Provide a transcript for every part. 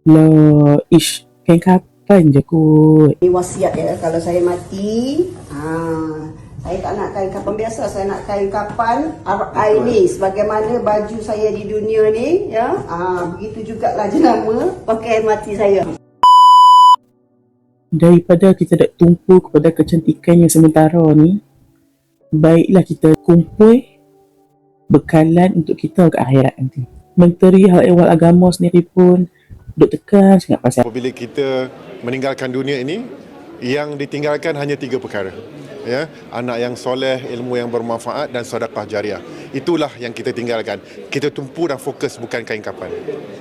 Lah, ish, kain kapan je kot. Ini wasiat ya, kalau saya mati, saya tak nak kain kapan biasa, saya nak kain kapan RI ni, sebagaimana baju saya di dunia ni, ya. Begitu jugalah jenama pakai mati saya. Daripada kita nak tumpu kepada kecantikan yang sementara ni, baiklah kita kumpul bekalan untuk kita ke akhirat nanti. Menteri Hal Ehwal Agama sendiri pun duk tekan sangat pasal Apabila kita meninggalkan dunia ini, yang ditinggalkan hanya 3 perkara. Ya, anak yang soleh, ilmu yang bermanfaat dan sedekah jariah. Itulah yang kita tinggalkan. Kita tumpu dan fokus bukan kain kapan.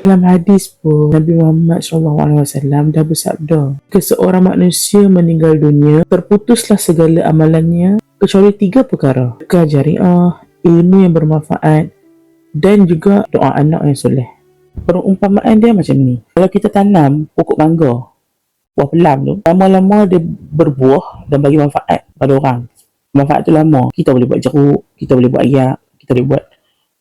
dalam hadis pun Nabi Muhammad SAW dah bersabda, ke seorang manusia meninggal dunia, terputuslah segala amalannya kecuali 3 perkara: sedekah jariah, ilmu yang bermanfaat dan juga doa anak yang soleh. Perumpamaan dia macam ni, kalau kita tanam pokok mangga, buah pelam tu, lama-lama dia berbuah dan bagi manfaat pada orang. Manfaat tu lama, kita boleh buat jeruk, kita boleh buat ayak, kita boleh buat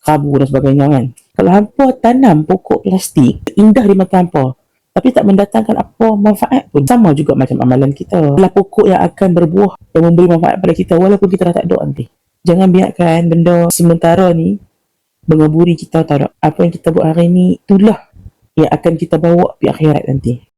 kabu dan sebagainya kan. Kalau hampa tanam pokok plastik, indah di mata hampa, tapi tak mendatangkan apa manfaat pun, sama juga macam amalan kita. Adalah pokok yang akan berbuah yang memberi manfaat pada kita walaupun kita dah tak ada nanti. Jangan biarkan benda sementara ni mengaburi kita. Tak ada, apa yang kita buat hari ni itulah yang akan kita bawa di akhirat nanti.